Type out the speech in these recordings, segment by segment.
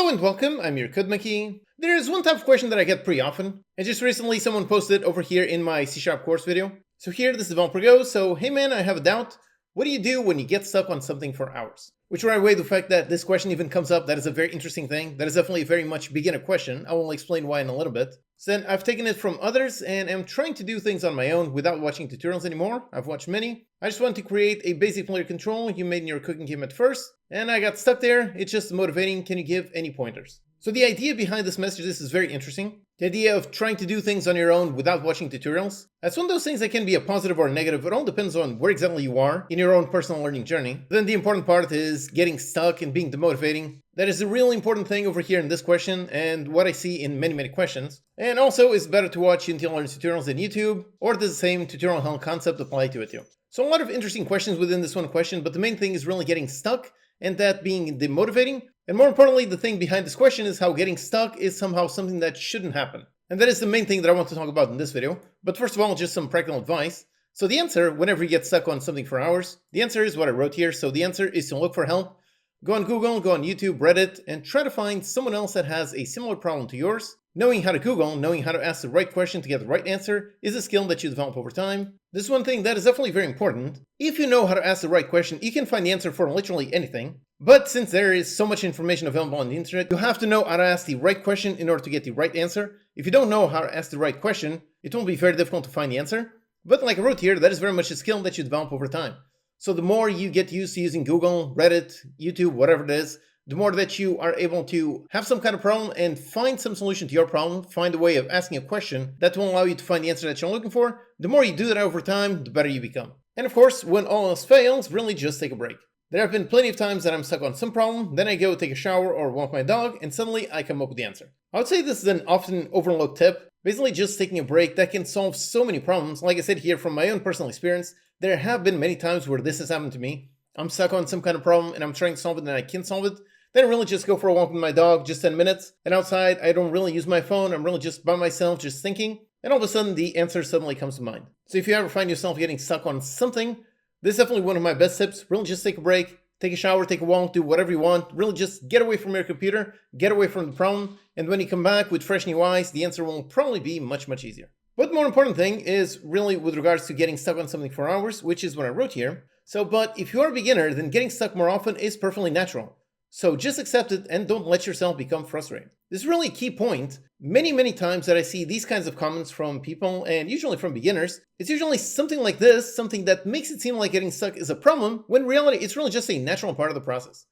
Hello and welcome, I'm your Code Monkey. There's one type of question that I get pretty often, and just recently someone posted over here in my C# course video. So here this developer goes, so hey man, I have a doubt. What do you do when you get stuck on something for hours? Which right away, the fact that this question even comes up, that is a very interesting thing. That is definitely a very much beginner question. I will explain why in a little bit. So then I've taken it from others and am trying to do things on my own without watching tutorials anymore. I've watched many. I just want to create a basic player control you made in your cooking game at first, and I got stuck there. It's just motivating. Can you give any pointers? So the idea behind this message, this is very interesting. The idea of trying to do things on your own without watching tutorials. That's one of those things that can be a positive or a negative. It all depends on where exactly you are in your own personal learning journey. Then the important part is getting stuck and being demotivating. That is a really important thing over here in this question and what I see in many questions. And also it's better to watch Until Learn tutorials than YouTube, or does the same tutorial hell concept apply to it too? So a lot of interesting questions within this one question, but the main thing is really getting stuck and that being demotivating. And more importantly, the thing behind this question is how getting stuck is somehow something that shouldn't happen. And that is the main thing that I want to talk about in this video. But first of all, just some practical advice. So the answer, whenever you get stuck on something for hours, the answer is what I wrote here. So the answer is to look for help. Go on Google, go on YouTube, Reddit, and try to find someone else that has a similar problem to yours. Knowing how to Google, knowing how to ask the right question to get the right answer is a skill that you develop over time. This is one thing that is definitely very important. If you know how to ask the right question, you can find the answer for literally anything. But since there is so much information available on the internet, you have to know how to ask the right question in order to get the right answer. If you don't know how to ask the right question, it will be very difficult to find the answer. But like I wrote here, that is very much a skill that you develop over time. So the more you get used to using Google, Reddit, YouTube, whatever it is, the more that you are able to have some kind of problem and find some solution to your problem, find a way of asking a question that will allow you to find the answer that you're looking for. The more you do that over time, the better you become. And of course, when all else fails, really just take a break. There have been plenty of times that I'm stuck on some problem, then I go take a shower or walk my dog, and suddenly I come up with the answer. I would say this is an often overlooked tip. Basically just taking a break that can solve so many problems. Like I said here from my own personal experience, there have been many times where this has happened to me. I'm stuck on some kind of problem and I'm trying to solve it and I can't solve it. Then I really just go for a walk with my dog, just 10 minutes. And outside, I don't really use my phone. I'm really just by myself, just thinking. And all of a sudden, the answer suddenly comes to mind. So if you ever find yourself getting stuck on something, this is definitely one of my best tips. Really just take a break, take a shower, take a walk, do whatever you want. Really just get away from your computer, get away from the problem. And when you come back with fresh new eyes, the answer will probably be much easier. But the more important thing is really with regards to getting stuck on something for hours, which is what I wrote here. But if you are a beginner, then getting stuck more often is perfectly natural. So just accept it and don't let yourself become frustrated. This is really a key point. Many times that I see these kinds of comments from people, and usually from beginners, it's usually something like this, something that makes it seem like getting stuck is a problem, when in reality it's really just a natural part of the process.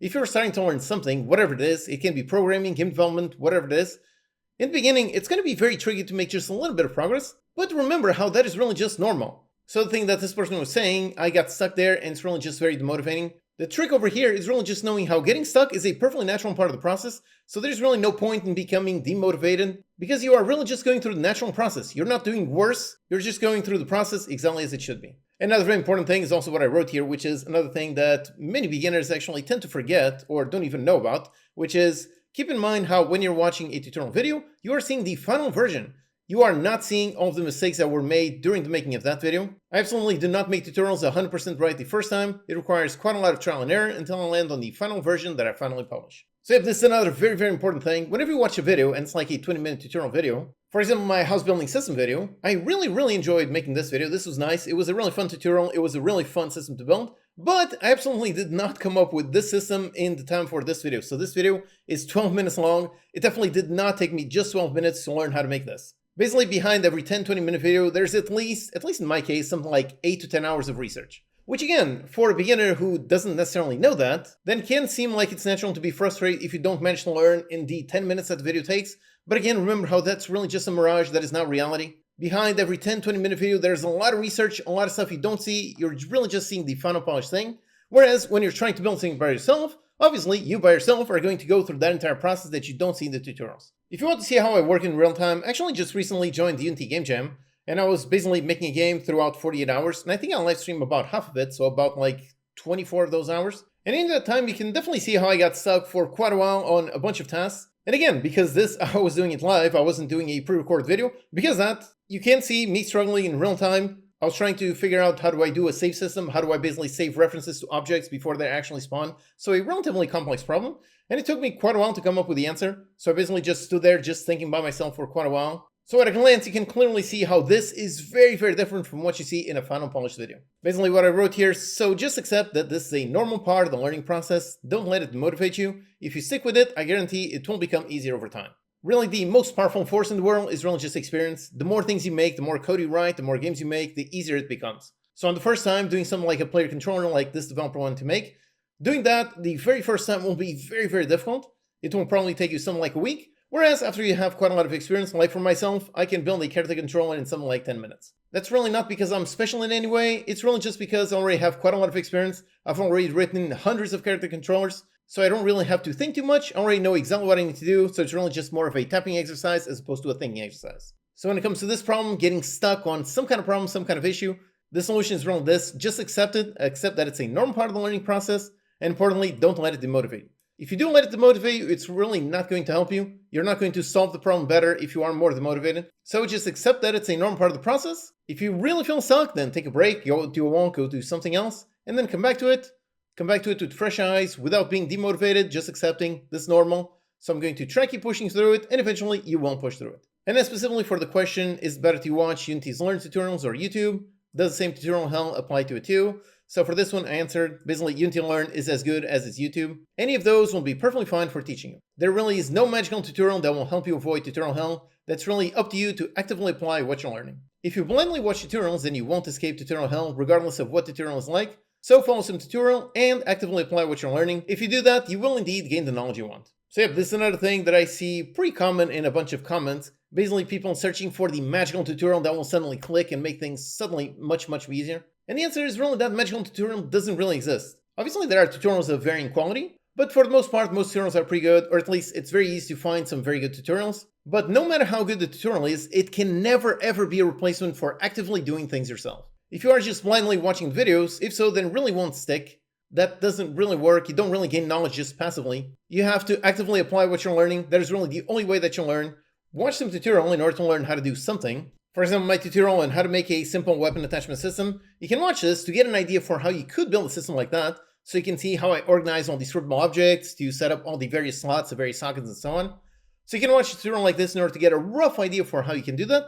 If you're starting to learn something, whatever it is, it can be programming, game development, whatever it is, in the beginning it's going to be very tricky to make just a little bit of progress, but remember how that is really just normal. So the thing that this person was saying, I got stuck there and it's really just very demotivating. The trick over here is really just knowing how getting stuck is a perfectly natural part of the process, so there's really no point in becoming demotivated, because you are really just going through the natural process. You're not doing worse, you're just going through the process exactly as it should be. Another very important thing is also what I wrote here, which is another thing that many beginners actually tend to forget or don't even know about, which is keep in mind how when you're watching a tutorial video, you are seeing the final version. You are not seeing all of the mistakes that were made during the making of that video. I absolutely do not make tutorials 100% right the first time. It requires quite a lot of trial and error until I land on the final version that I finally publish. So this is another very important thing. Whenever you watch a video, and it's like a 20-minute tutorial video, for example, my house building system video, I really enjoyed making this video. This was nice. It was a really fun tutorial. It was a really fun system to build. But I absolutely did not come up with this system in the time for this video. So this video is 12 minutes long. It definitely did not take me just 12 minutes to learn how to make this. Basically, behind every 10-20 minute video, there's at least in my case, something like 8 to 10 hours of research. Which again, for a beginner who doesn't necessarily know that, then can seem like it's natural to be frustrated if you don't manage to learn in the 10 minutes that the video takes. But again, remember how that's really just a mirage, that is not reality. Behind every 10-20 minute video, there's a lot of research, a lot of stuff you don't see. You're really just seeing the final polished thing. Whereas when you're trying to build something by yourself, obviously you by yourself are going to go through that entire process that you don't see in the tutorials. If you want to see how I work in real time, I actually just recently joined the Unity Game Jam, and I was basically making a game throughout 48 hours, and I think I'll live stream about half of it, so about like 24 of those hours. And in that time, you can definitely see how I got stuck for quite a while on a bunch of tasks. And again, because I was doing it live, I wasn't doing a pre-recorded video. Because of that, you can see me struggling in real time. I was trying to figure out how do I do a save system, how do I basically save references to objects before they actually spawn, so a relatively complex problem, and it took me quite a while to come up with the answer, so I basically just stood there just thinking by myself for quite a while. So at a glance, you can clearly see how this is very, very different from what you see in a final polished video. Basically what I wrote here, so just accept that this is a normal part of the learning process, don't let it motivate you. If you stick with it, I guarantee it will become easier over time. Really, the most powerful force in the world is really just experience. The more things you make, the more code you write, the more games you make, the easier it becomes. So on the first time, doing something like a player controller like this developer wanted to make, doing that the very first time will be very, very difficult. It will probably take you something like a week. Whereas after you have quite a lot of experience, like for myself, I can build a character controller in something like 10 minutes. That's really not because I'm special in any way, it's really just because I already have quite a lot of experience. I've already written hundreds of character controllers, so I don't really have to think too much. I already know exactly what I need to do, so it's really just more of a tapping exercise as opposed to a thinking exercise. So when it comes to this problem, getting stuck on some kind of problem, some kind of issue, the solution is really this: just accept it, accept that it's a normal part of the learning process, and importantly, don't let it demotivate you. If you do let it demotivate you, it's really not going to help you. You're not going to solve the problem better if you are more demotivated. So just accept that it's a normal part of the process. If you really feel stuck, then take a break, go do a walk, go do something else, and then come back to it. Come back to it with fresh eyes, without being demotivated, just accepting this is normal. So I'm going to try keep pushing through it, and eventually you won't push through it. And then specifically for the question, is it better to watch Unity's Learn tutorials or YouTube? Does the same tutorial hell apply to it too? So for this one, I answered, basically Unity Learn is as good as its YouTube. Any of those will be perfectly fine for teaching you. There really is no magical tutorial that will help you avoid tutorial hell. That's really up to you to actively apply what you're learning. If you blindly watch tutorials, then you won't escape tutorial hell, regardless of what tutorial is like. So follow some tutorial and actively apply what you're learning. If you do that, you will indeed gain the knowledge you want. So yep, this is another thing that I see pretty common in a bunch of comments. Basically people searching for the magical tutorial that will suddenly click and make things suddenly much, much easier. And the answer is really that magical tutorial doesn't really exist. Obviously there are tutorials of varying quality, but for the most part, most tutorials are pretty good, or at least it's very easy to find some very good tutorials. But no matter how good the tutorial is, it can never ever be a replacement for actively doing things yourself. If you are just blindly watching videos, if so, then it really won't stick. That doesn't really work. You don't really gain knowledge just passively. You have to actively apply what you're learning. That is really the only way that you'll learn. Watch some tutorial in order to learn how to do something. For example, my tutorial on how to make a simple weapon attachment system. You can watch this to get an idea for how you could build a system like that, so you can see how I organize all these scriptable objects, to set up all the various slots, the various sockets, and so on. So you can watch a tutorial like this in order to get a rough idea for how you can do that.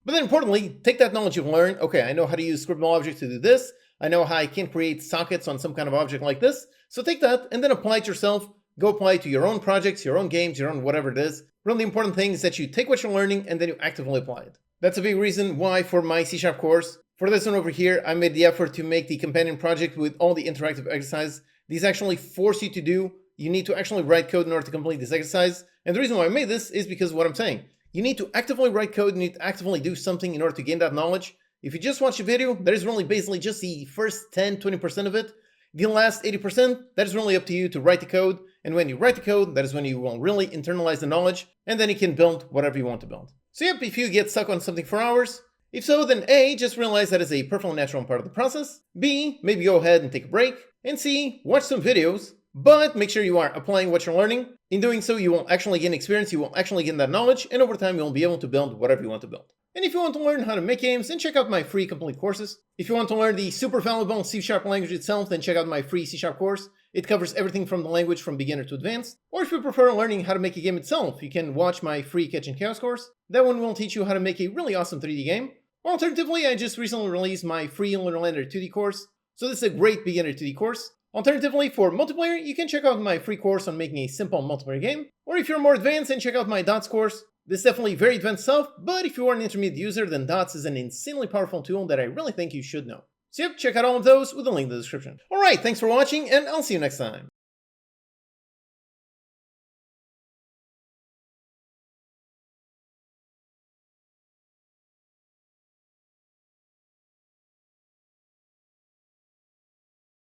But then importantly, take that knowledge you've learned. Okay, I know how to use scriptable objects to do this. I know how I can create sockets on some kind of object like this. So take that and then apply it yourself. Go apply it to your own projects, your own games, your own whatever it is. Really important thing is that you take what you're learning and then you actively apply it. That's a big reason why for my C# course, for this one over here, I made the effort to make the companion project with all the interactive exercises. These actually force you to do. You need to actually write code in order to complete this exercise. And the reason why I made this is because of what I'm saying. You need to actively write code, you need to actively do something in order to gain that knowledge. If you just watch a video, that is really basically just the first 10-20% of it. The last 80%, that is really up to you to write the code. And when you write the code, that is when you will really internalize the knowledge, and then you can build whatever you want to build. So yep, if you get stuck on something for hours, if so, then A, just realize that is a perfectly natural part of the process. B, maybe go ahead and take a break. And C, watch some videos, but make sure you are applying what you're learning. In doing so, you will actually gain experience, you will actually gain that knowledge, and over time you will be able to build whatever you want to build. And if you want to learn how to make games, then check out my free complete courses. If you want to learn the super valuable C# language itself, then check out my free C# course. It covers everything from the language from beginner to advanced. Or if you prefer learning how to make a game itself, you can watch my free Catch and Chaos course. That one will teach you how to make a really awesome 3D game. Alternatively, I just recently released my free Lunar Lander 2D course. So this is a great beginner 2D course. Alternatively, for multiplayer, you can check out my free course on making a simple multiplayer game. Or if you're more advanced, then check out my Dots course. This is definitely very advanced stuff, but if you are an intermediate user, then Dots is an insanely powerful tool that I really think you should know. So yep, check out all of those with a link in the description. Alright, thanks for watching, and I'll see you next time.